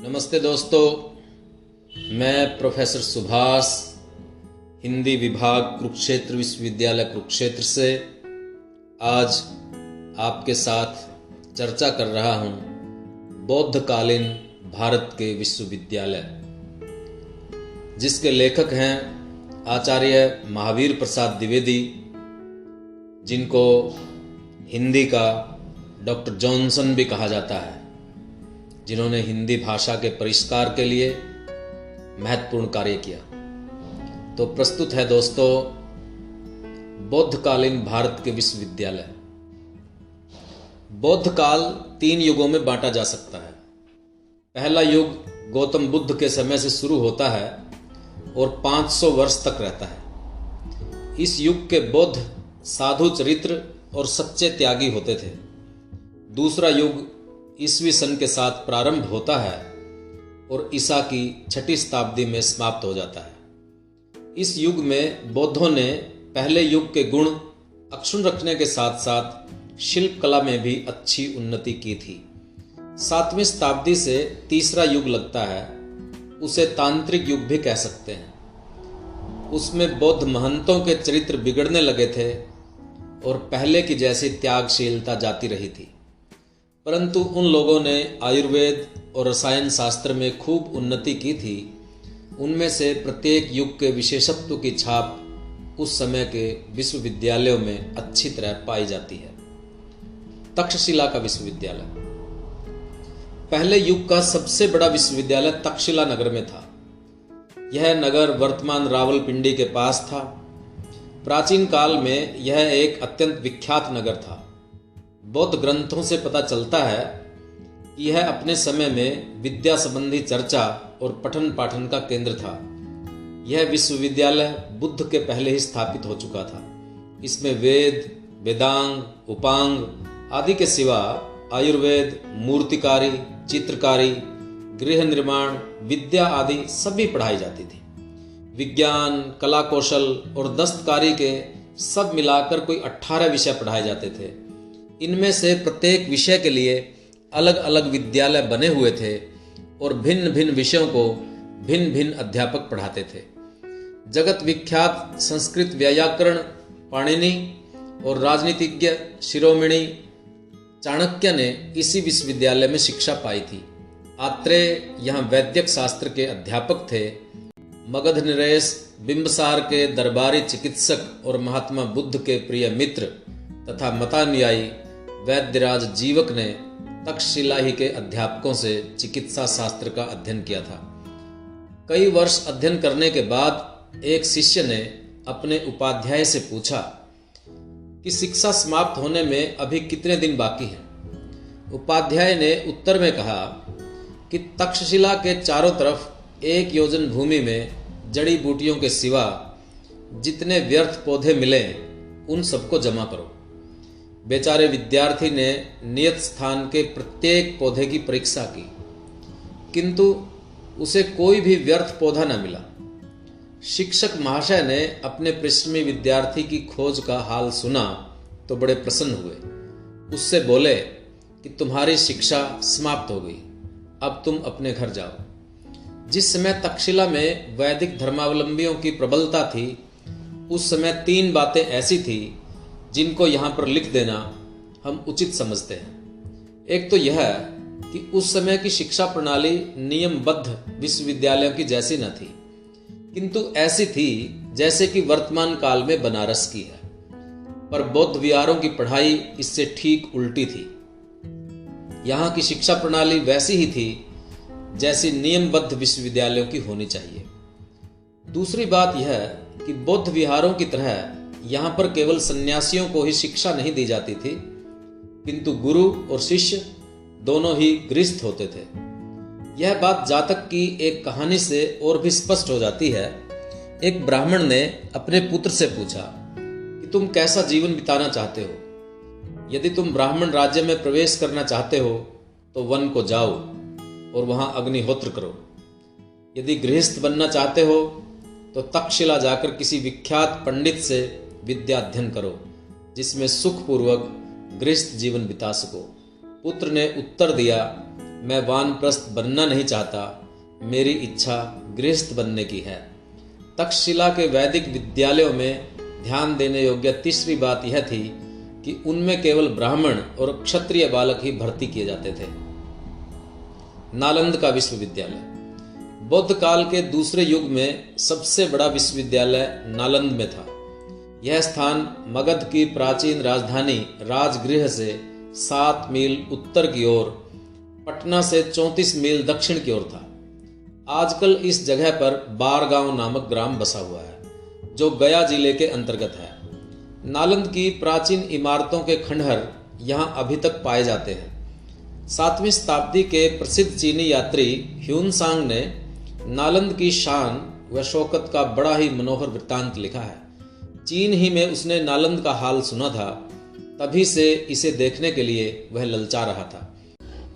नमस्ते दोस्तों, मैं प्रोफेसर सुभाष, हिंदी विभाग कुरुक्षेत्र विश्वविद्यालय कुरुक्षेत्र से आज आपके साथ चर्चा कर रहा हूं बौद्धकालीन भारत के विश्वविद्यालय, जिसके लेखक हैं आचार्य महावीर प्रसाद द्विवेदी, जिनको हिंदी का डॉक्टर जॉनसन भी कहा जाता है, जिन्होंने हिंदी भाषा के परिष्कार के लिए महत्वपूर्ण कार्य किया। तो प्रस्तुत है दोस्तों बौद्धकालीन भारत के विश्वविद्यालय। बौद्ध काल 3 युगों में बांटा जा सकता है। पहला युग गौतम बुद्ध के समय से शुरू होता है और 500 वर्ष तक रहता है। इस युग के बौद्ध साधु चरित्र और सच्चे त्यागी होते थे। दूसरा युग ईस्वी सन के साथ प्रारंभ होता है और ईसा की 6ठी शताब्दी में समाप्त हो जाता है। इस युग में बौद्धों ने पहले युग के गुण अक्षुण्ण रखने के साथ साथ शिल्प कला में भी अच्छी उन्नति की थी। 7वीं शताब्दी से तीसरा युग लगता है, उसे तांत्रिक युग भी कह सकते हैं। उसमें बौद्ध महंतों के चरित्र बिगड़ने लगे थे और पहले की जैसी त्यागशीलता जाती रही थी, परंतु उन लोगों ने आयुर्वेद और रसायन शास्त्र में खूब उन्नति की थी। उनमें से प्रत्येक युग के विशेषत्व की छाप उस समय के विश्वविद्यालयों में अच्छी तरह पाई जाती है। तक्षशिला का विश्वविद्यालय पहले युग का सबसे बड़ा विश्वविद्यालय तक्षशिला नगर में था। यह नगर वर्तमान रावलपिंडी के पास था। प्राचीन काल में यह एक अत्यंत विख्यात नगर था। बौद्ध ग्रंथों से पता चलता है कि यह अपने समय में विद्या संबंधी चर्चा और पठन पाठन का केंद्र था। यह विश्वविद्यालय बुद्ध के पहले ही स्थापित हो चुका था। इसमें वेद, वेदांग, उपांग आदि के सिवा आयुर्वेद, मूर्तिकारी, चित्रकारी, गृह निर्माण, विद्या आदि सभी पढ़ाई जाती थी। विज्ञान, कला कौशल और दस्तकारी के सब मिलाकर कोई 18 विषय पढ़ाए जाते थे। इनमें से प्रत्येक विषय के लिए अलग अलग विद्यालय बने हुए थे और भिन्न भिन्न विषयों को भिन्न भिन्न अध्यापक पढ़ाते थे। जगत विख्यात संस्कृत व्याकरण पाणिनि और राजनीतिज्ञ शिरोमणि चाणक्य ने इसी विश्वविद्यालय में शिक्षा पाई थी। आत्रेय यहाँ वैद्यक शास्त्र के अध्यापक थे। मगध नरेश बिंबसार के दरबारी चिकित्सक और महात्मा बुद्ध के प्रिय मित्र तथा मतानुयायी वैद्यराज जीवक ने तक्षशिला ही के अध्यापकों से चिकित्सा शास्त्र का अध्ययन किया था। कई वर्ष अध्ययन करने के बाद एक शिष्य ने अपने उपाध्याय से पूछा कि शिक्षा समाप्त होने में अभी कितने दिन बाकी हैं। उपाध्याय ने उत्तर में कहा कि तक्षशिला के चारों तरफ 1 योजन भूमि में जड़ी बूटियों के सिवा जितने व्यर्थ पौधे मिले उन सबको जमा करो। बेचारे विद्यार्थी ने नियत स्थान के प्रत्येक पौधे की परीक्षा की, किंतु उसे कोई भी व्यर्थ पौधा न मिला। शिक्षक महाशय ने अपने परिश्रमी विद्यार्थी की खोज का हाल सुना तो बड़े प्रसन्न हुए। उससे बोले कि तुम्हारी शिक्षा समाप्त हो गई, अब तुम अपने घर जाओ। जिस समय तक्षशिला में वैदिक धर्मावलंबियों की प्रबलता थी, उस समय 3 बातें ऐसी थी जिनको यहाँ पर लिख देना हम उचित समझते हैं। एक तो यह कि उस समय की शिक्षा प्रणाली नियमबद्ध विश्वविद्यालयों की जैसी न थी, किंतु ऐसी थी जैसे कि वर्तमान काल में बनारस की है, पर बौद्ध विहारों की पढ़ाई इससे ठीक उल्टी थी। यहाँ की शिक्षा प्रणाली वैसी ही थी जैसी नियमबद्ध विश्वविद्यालयों की होनी चाहिए। दूसरी बात यह कि बौद्ध विहारों की तरह यहाँ पर केवल सन्यासियों को ही शिक्षा नहीं दी जाती थी, किंतु गुरु और शिष्य दोनों ही गृहस्थ होते थे। यह बात जातक की एक कहानी से और भी स्पष्ट हो जाती है। एक ब्राह्मण ने अपने पुत्र से पूछा कि तुम कैसा जीवन बिताना चाहते हो। यदि तुम ब्राह्मण राज्य में प्रवेश करना चाहते हो तो वन को जाओ और वहां अग्निहोत्र करो। यदि गृहस्थ बनना चाहते हो तो तक्षशिला जाकर किसी विख्यात पंडित से विद्या अध्ययन करो, जिसमें सुखपूर्वक गृहस्थ जीवन बिता सको। पुत्र ने उत्तर दिया मैं वानप्रस्थ बनना नहीं चाहता, मेरी इच्छा गृहस्थ बनने की है। तक्षशिला के वैदिक विद्यालयों में ध्यान देने योग्य तीसरी बात यह थी कि उनमें केवल ब्राह्मण और क्षत्रिय बालक ही भर्ती किए जाते थे। नालंद का विश्वविद्यालय बौद्ध काल के दूसरे युग में सबसे बड़ा विश्वविद्यालय नालंद में था। यह स्थान मगध की प्राचीन राजधानी राजगृह से 7 मील उत्तर की ओर, पटना से 34 मील दक्षिण की ओर था। आजकल इस जगह पर बारगांव नामक ग्राम बसा हुआ है, जो गया जिले के अंतर्गत है। नालंद की प्राचीन इमारतों के खंडहर यहाँ अभी तक पाए जाते हैं। 7वीं शताब्दी के प्रसिद्ध चीनी यात्री ह्यूनसांग ने नालंद की शान व शौकत का बड़ा ही मनोहर वृत्तांत लिखा है। चीन ही में उसने नालंद का हाल सुना था, तभी से इसे देखने के लिए वह ललचा रहा था।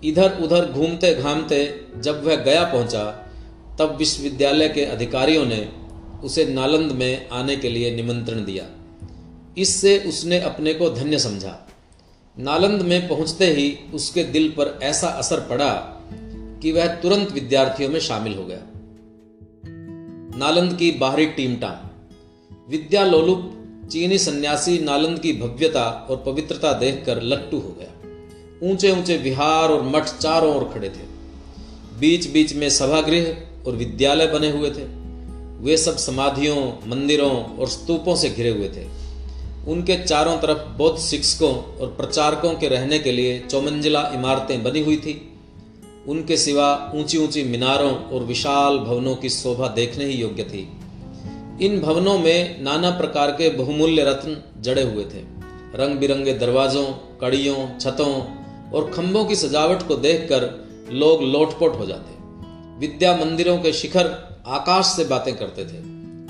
इधर उधर घूमते घामते जब वह गया पहुंचा, तब विश्वविद्यालय के अधिकारियों ने उसे नालंद में आने के लिए निमंत्रण दिया। इससे उसने अपने को धन्य समझा। नालंद में पहुंचते ही उसके दिल पर ऐसा असर पड़ा कि वह तुरंत विद्यार्थियों में शामिल हो गया। नालंद की बाहरी टीमटाम विद्यालोलुप चीनी सन्यासी नालंद की भव्यता और पवित्रता देखकर लट्टू हो गया। ऊंचे ऊंचे विहार और मठ चारों ओर खड़े थे। बीच बीच में सभागृह और विद्यालय बने हुए थे। वे सब समाधियों, मंदिरों और स्तूपों से घिरे हुए थे। उनके चारों तरफ बौद्ध शिक्षकों और प्रचारकों के रहने के लिए चौमंजिला इमारतें बनी हुई थी। उनके सिवा ऊंची ऊंची मीनारों और विशाल भवनों की शोभा देखने ही योग्य थी। इन भवनों में नाना प्रकार के बहुमूल्य रत्न जड़े हुए थे। रंग बिरंगे दरवाजों, कड़ियों, छतों और खंभों की सजावट को देखकर लोग लोटपोट हो जाते। विद्या मंदिरों के शिखर आकाश से बातें करते थे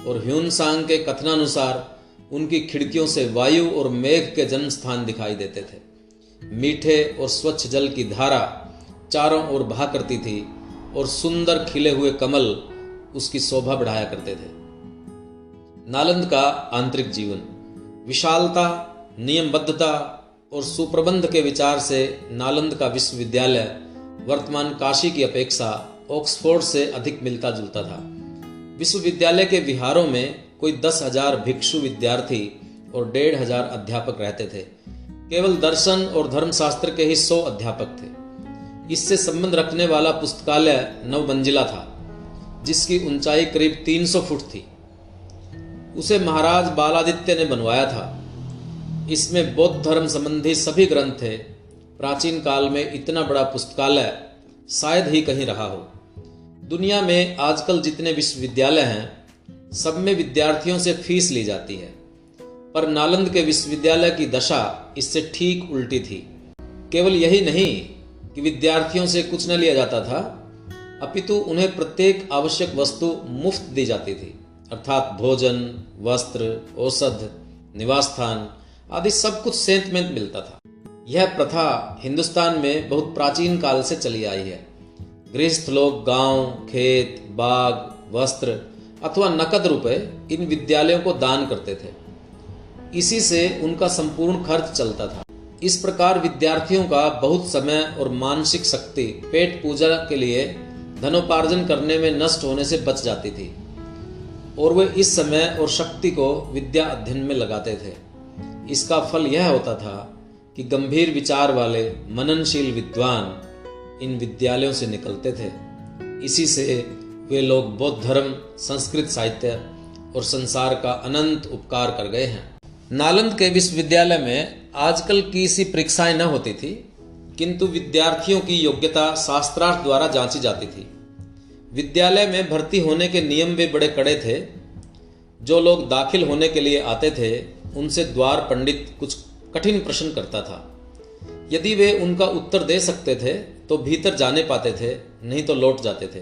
और ह्यूनसांग के कथनानुसार उनकी खिड़कियों से वायु और मेघ के जन्म स्थान दिखाई देते थे। मीठे और स्वच्छ जल की धारा चारों ओर बहा करती थी और सुंदर खिले हुए कमल उसकी शोभा बढ़ाया करते थे। नालंद का आंतरिक जीवन विशालता, नियमबद्धता और सुप्रबंध के विचार से नालंद का विश्वविद्यालय वर्तमान काशी की अपेक्षा ऑक्सफोर्ड से अधिक मिलता जुलता था। विश्वविद्यालय के विहारों में कोई 10,000 भिक्षु विद्यार्थी और 1,500 अध्यापक रहते थे। केवल दर्शन और धर्मशास्त्र के ही 100 अध्यापक थे। इससे संबंध रखने वाला पुस्तकालय 9 मंजिला था, जिसकी ऊंचाई करीब 300 फुट थी। उसे महाराज बालादित्य ने बनवाया था। इसमें बौद्ध धर्म संबंधी सभी ग्रंथ थे। प्राचीन काल में इतना बड़ा पुस्तकालय शायद ही कहीं रहा हो। दुनिया में आजकल जितने विश्वविद्यालय हैं, सब में विद्यार्थियों से फीस ली जाती है, पर नालंद के विश्वविद्यालय की दशा इससे ठीक उल्टी थी। केवल यही नहीं कि विद्यार्थियों से कुछ न लिया जाता था, अपितु उन्हें प्रत्येक आवश्यक वस्तु मुफ्त दी जाती थी, अर्थात भोजन, वस्त्र, औषध, निवास स्थान आदि सब कुछ सेंत में मिलता था। यह प्रथा हिंदुस्तान में बहुत प्राचीन काल से चली आई है। गृहस्थ लोग गांव, खेत, बाग, वस्त्र अथवा नकद रुपए इन विद्यालयों को दान करते थे। इसी से उनका संपूर्ण खर्च चलता था। इस प्रकार विद्यार्थियों का बहुत समय और मानसिक शक्ति पेट पूजा के लिए धनोपार्जन करने में नष्ट होने से बच जाती थी और वे इस समय और शक्ति को विद्या अध्ययन में लगाते थे। इसका फल यह होता था कि गंभीर विचार वाले मननशील विद्वान इन विद्यालयों से निकलते थे। इसी से वे लोग बौद्ध धर्म, संस्कृत साहित्य और संसार का अनंत उपकार कर गए हैं। नालंद के विश्वविद्यालय में आजकल की सी परीक्षाएं न होती थी, किंतु विद्यार्थियों की योग्यता शास्त्रार्थ द्वारा जांची जाती थी। विद्यालय में भर्ती होने के नियम भी बड़े कड़े थे। जो लोग दाखिल होने के लिए आते थे, उनसे द्वार पंडित कुछ कठिन प्रश्न करता था। यदि वे उनका उत्तर दे सकते थे तो भीतर जाने पाते थे, नहीं तो लौट जाते थे।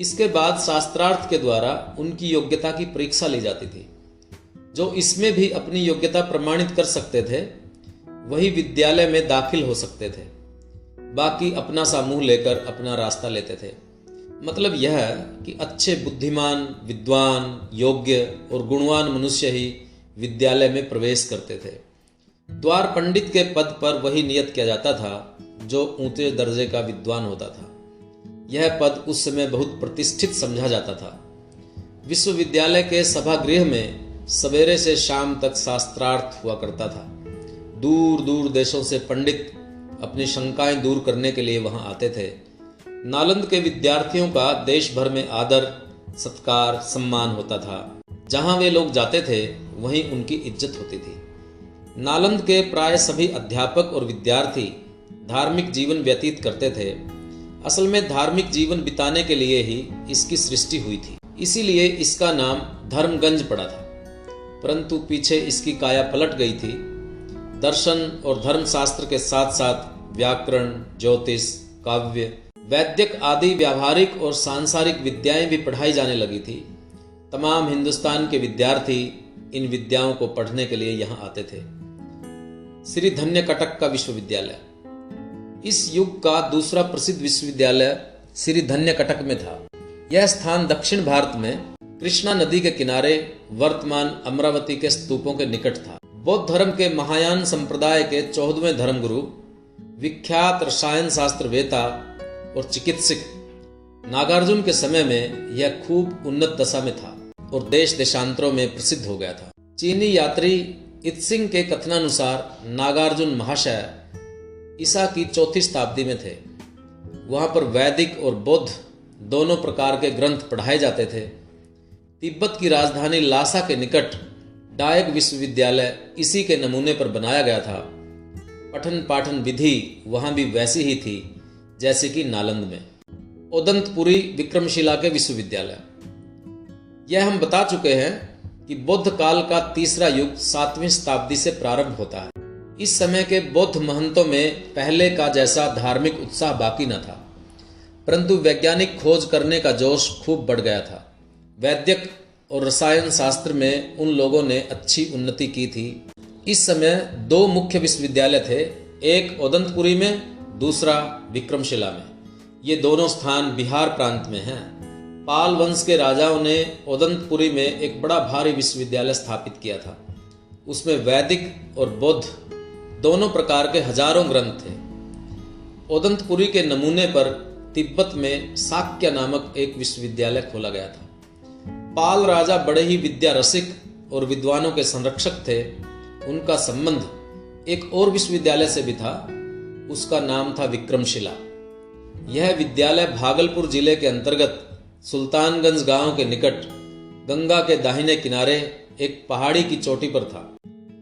इसके बाद शास्त्रार्थ के द्वारा उनकी योग्यता की परीक्षा ली जाती थी। जो इसमें भी अपनी योग्यता प्रमाणित कर सकते थे, वही विद्यालय में दाखिल हो सकते थे। बाकी अपना सा मुंह लेकर अपना रास्ता लेते थे। मतलब यह कि अच्छे बुद्धिमान, विद्वान, योग्य और गुणवान मनुष्य ही विद्यालय में प्रवेश करते थे। द्वार पंडित के पद पर वही नियत किया जाता था जो ऊंचे दर्जे का विद्वान होता था। यह पद उस समय बहुत प्रतिष्ठित समझा जाता था। विश्वविद्यालय के सभागृह में सवेरे से शाम तक शास्त्रार्थ हुआ करता था। दूर दूर देशों से पंडित अपनी शंकाएं दूर करने के लिए वहां आते थे। नालंद के विद्यार्थियों का देश भर में आदर सत्कार सम्मान होता था। जहां वे लोग जाते थे वहीं उनकी इज्जत होती थी। नालंद के प्राय सभी अध्यापक और विद्यार्थी धार्मिक जीवन व्यतीत करते थे। असल में धार्मिक जीवन बिताने के लिए ही इसकी सृष्टि हुई थी, इसीलिए इसका नाम धर्मगंज पड़ा था। परंतु पीछे इसकी काया पलट गई थी। दर्शन और धर्मशास्त्र के साथ साथ व्याकरण, ज्योतिष, काव्य, वैद्यक आदि व्यावहारिक और सांसारिक विद्याएं भी पढ़ाई जाने लगी थी। तमाम हिंदुस्तान के विद्यार्थी इन विद्याओं को पढ़ने के लिए यहाँ आते थे। श्री धन्यकटक का विश्वविद्यालय इस युग का दूसरा प्रसिद्ध विश्वविद्यालय श्री धन्यकटक में था। यह स्थान दक्षिण भारत में कृष्णा नदी के किनारे वर्तमान अमरावती के स्तूपों के निकट था। बौद्ध धर्म के महायान संप्रदाय के 14वें धर्मगुरु, विख्यात रसायन शास्त्र वेता और चिकित्सक नागार्जुन के समय में यह खूब उन्नत दशा में था और देश देशांतरों में प्रसिद्ध हो गया था। चीनी यात्री इत्सिंग के कथनानुसार नागार्जुन महाशय ईसा की 4वीं शताब्दी में थे। वहां पर वैदिक और बौद्ध दोनों प्रकार के ग्रंथ पढ़ाए जाते थे। तिब्बत की राजधानी लासा के निकट डायग विश्वविद्यालय इसी के नमूने पर बनाया गया था। पठन पाठन विधि वहां भी वैसी ही थी जैसे कि नालंद में। ओदंतपुरी विक्रमशिला के विश्वविद्यालय, यह हम बता चुके हैं कि बौद्ध काल का तीसरा युग 7वीं शताब्दी से प्रारंभ होता है। इस समय के बौद्ध महंतों में पहले का जैसा धार्मिक उत्साह बाकी न था, परंतु वैज्ञानिक खोज करने का जोश खूब बढ़ गया था। वैद्यक और रसायन शास्त्र में उन लोगों ने अच्छी उन्नति की थी। इस समय 2 मुख्य विश्वविद्यालय थे, एक ओदंतपुरी में, दूसरा विक्रमशिला में। ये दोनों स्थान बिहार प्रांत में हैं। पाल वंश के राजाओं ने ओदंतपुरी में एक बड़ा भारी विश्वविद्यालय स्थापित किया था। उसमें वैदिक और बौद्ध दोनों प्रकार के हजारों ग्रंथ थे। ओदंतपुरी के नमूने पर तिब्बत में शाक्य नामक एक विश्वविद्यालय खोला गया था। पाल राजा बड़े ही विद्या रसिक और विद्वानों के संरक्षक थे। उनका संबंध एक और विश्वविद्यालय से भी था, उसका नाम था विक्रमशिला। यह विद्यालय भागलपुर जिले के अंतर्गत सुल्तानगंज गांव के निकट गंगा के दाहिने किनारे एक पहाड़ी की चोटी पर था।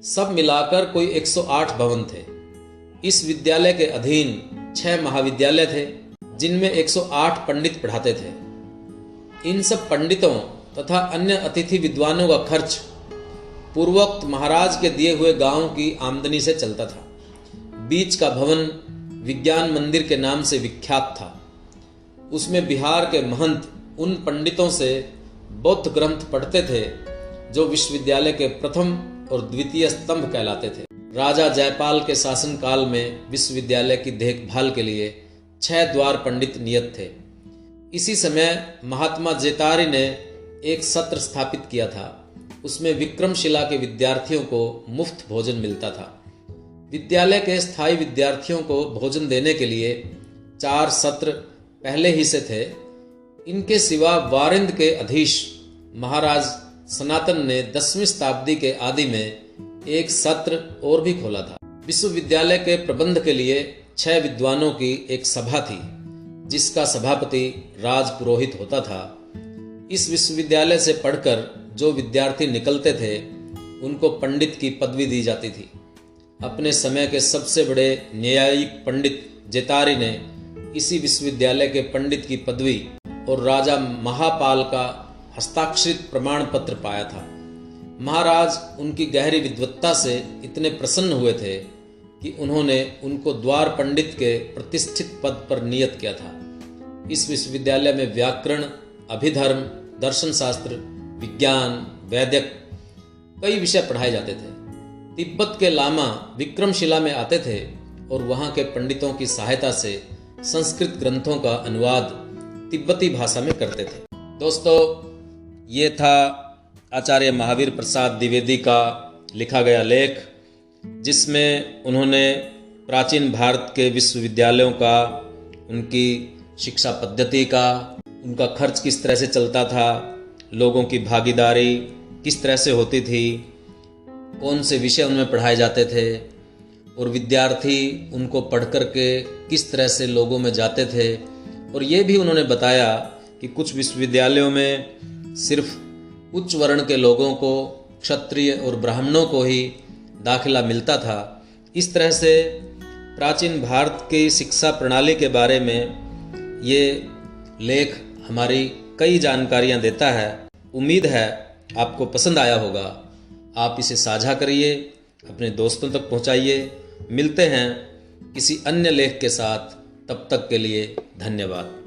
सब मिलाकर कोई 108 भवन थे। इस विद्यालय के अधीन 6 महाविद्यालय थे जिनमें 108 पंडित पढ़ाते थे। इन सब पंडितों तथा अन्य अतिथि विद्वानों का खर्च पूर्वोक्त महाराज के दिए हुए गांव की आमदनी से चलता था। बीच का भवन विज्ञान मंदिर के नाम से विख्यात था। उसमें बिहार के महंत उन पंडितों से बौद्ध ग्रंथ पढ़ते थे जो विश्वविद्यालय के प्रथम और द्वितीय स्तंभ कहलाते थे। राजा जयपाल के शासन काल में विश्वविद्यालय की देखभाल के लिए 6 द्वार पंडित नियत थे। इसी समय महात्मा जेतारी ने एक सत्र स्थापित किया था। उसमें विक्रमशिला के विद्यार्थियों को मुफ्त भोजन मिलता था। विद्यालय के स्थायी विद्यार्थियों को भोजन देने के लिए 4 सत्र पहले ही से थे। इनके सिवा वारिंद के अधीश महाराज सनातन ने 10वीं शताब्दी के आदि में एक सत्र और भी खोला था। विश्वविद्यालय के प्रबंध के लिए 6 विद्वानों की एक सभा थी जिसका सभापति राज पुरोहित होता था। इस विश्वविद्यालय से पढ़कर जो विद्यार्थी निकलते थे उनको पंडित की पदवी दी जाती थी। अपने समय के सबसे बड़े न्यायिक पंडित जेतारी ने इसी विश्वविद्यालय के पंडित की पदवी और राजा महापाल का हस्ताक्षरित प्रमाण पत्र पाया था। महाराज उनकी गहरी विद्वत्ता से इतने प्रसन्न हुए थे कि उन्होंने उनको द्वार पंडित के प्रतिष्ठित पद पर नियत किया था। इस विश्वविद्यालय में व्याकरण, अभिधर्म, दर्शन शास्त्र, विज्ञान, वैद्यक कई विषय पढ़ाए जाते थे। तिब्बत के लामा विक्रमशिला में आते थे और वहां के पंडितों की सहायता से संस्कृत ग्रंथों का अनुवाद तिब्बती भाषा में करते थे। दोस्तों, ये था आचार्य महावीर प्रसाद द्विवेदी का लिखा गया लेख जिसमें उन्होंने प्राचीन भारत के विश्वविद्यालयों का, उनकी शिक्षा पद्धति का, उनका खर्च किस तरह से चलता था, लोगों की भागीदारी किस तरह से होती थी, कौन से विषय उनमें पढ़ाए जाते थे और विद्यार्थी उनको पढ़ कर के किस तरह से लोगों में जाते थे। और ये भी उन्होंने बताया कि कुछ विश्वविद्यालयों में सिर्फ उच्च वर्ण के लोगों को, क्षत्रिय और ब्राह्मणों को ही दाखिला मिलता था। इस तरह से प्राचीन भारत की शिक्षा प्रणाली के बारे में ये लेख हमारी कई जानकारियाँ देता है। उम्मीद है आपको पसंद आया होगा। आप इसे साझा करिए, अपने दोस्तों तक पहुँचाइए। मिलते हैं किसी अन्य लेख के साथ, तब तक के लिए धन्यवाद।